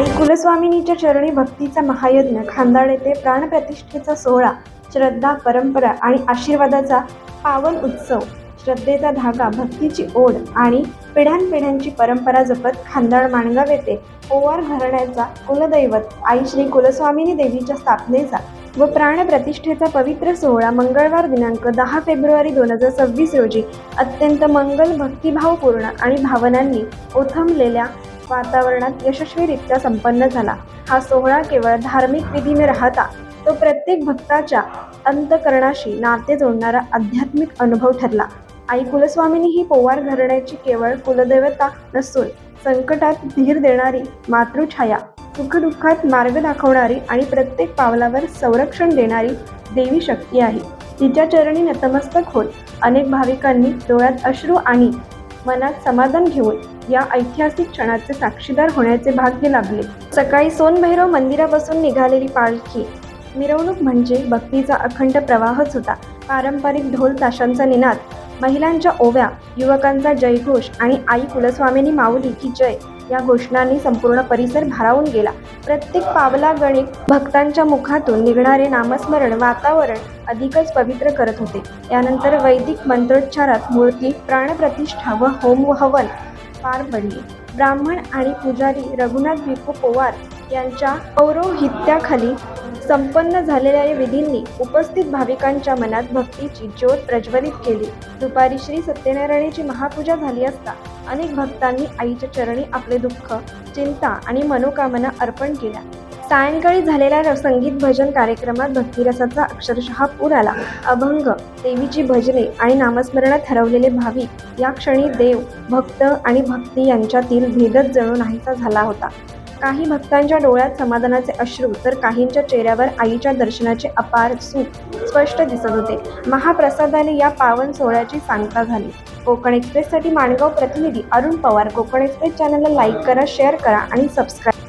आई कुलस्वामिनीच्या चरणी भक्तीचा महायज्ञ खांदाड येथे प्राणप्रतिष्ठेचा सोहळा, श्रद्धा, परंपरा आणि आशीर्वादाचा पावन उत्सव. श्रद्धेचा धागा, भक्तीची ओढ आणि पिढ्यानपिढ्यांची परंपरा जपत खांदाड माणगाव येथे पोवार घराण्याचा कुलदैवत आई श्री कुलस्वामिनी देवीच्या स्थापनेचा व प्राणप्रतिष्ठेचा पवित्र सोहळा मंगळवार दिनांक 10 फेब्रुवारी 2026 रोजी अत्यंत मंगल, भक्तिभावपूर्ण आणि भावनांनी ओथंबलेल्या वातावरणात यशस्वीरित्या संपन्न झाला. हा सोहळा केवळ धार्मिक विधी न राहता तो प्रत्येक भक्ताच्या अंतःकरणाशी नाते जोडणारा आध्यात्मिक अनुभव ठरला. आई कुलस्वामिनी ही पोवार घराण्याची केवळ कुलदेवता नसून संकटात धीर देणारी मातृछाया, सुखदुःखात मार्ग दाखवणारी आणि प्रत्येक पावलावर संरक्षण देणारी देवी शक्ती आहे. तिच्या चरणी नतमस्तक होत अनेक भाविकांनी डोळ्यात अश्रू आणि मनात समाधान घेऊन या ऐतिहासिक क्षणाचे साक्षीदार होण्याचे भाग्य लाभले. सकाळी सोनभैरव मंदिरापासून निघालेली पालखी मिरवणूक म्हणजे भक्तीचा अखंड प्रवाहच होता. पारंपरिक ढोल ताशांचा निनाद, महिलांच्या ओव्या, युवकांचा जयघोष आणि आई कुलस्वामिनी माऊली की जय या घोषणांनी संपूर्ण परिसर भारावून गेला. प्रत्येक पावलागणिक भक्तांच्या मुखातून निघणारे नामस्मरण वातावरण अधिकच पवित्र करत होते. यानंतर वैदिक मंत्रोच्चारात मूर्ती प्राणप्रतिष्ठा व होम हवन पार पडली. ब्राह्मण आणि पुजारी रघुनाथ भिक्खू पोवार यांच्या पौरोहित्याखाली संपन्न झालेल्या या विधींनी उपस्थित भाविकांच्या मनात भक्तीची ज्योत प्रज्वलित केली. दुपारी श्री सत्यनारायणाची महापूजा झाली असता अनेक भक्तांनी आईच्या चरणी आपले दुःख, चिंता आणि मनोकामना अर्पण केल्या. सायंकाळी झालेल्या संगीत भजन कार्यक्रमात भक्तिरसाचा अक्षरशः पूर आला. अभंग, देवीची भजने आणि नामस्मरणात हरवलेले भाविक या क्षणी देव, भक्त आणि भक्ती यांच्यातील भेदच जणू नाहीसा झाला होता. काही भक्तांच्या डोळ्यात समाधानाचे अश्रू तर काहींच्या चेहऱ्यावर आईच्या दर्शनाचे अपार सुख स्पष्ट दिसत होते. महाप्रसादाने या पावन सोहळ्याची सांगता झाली. कोकण एक्सप्रेससाठी माणगाव प्रतिनिधी अरुण पवार. कोकण एक्सप्रेस चॅनलला लाईक करा, शेअर करा आणि सबस्क्राईब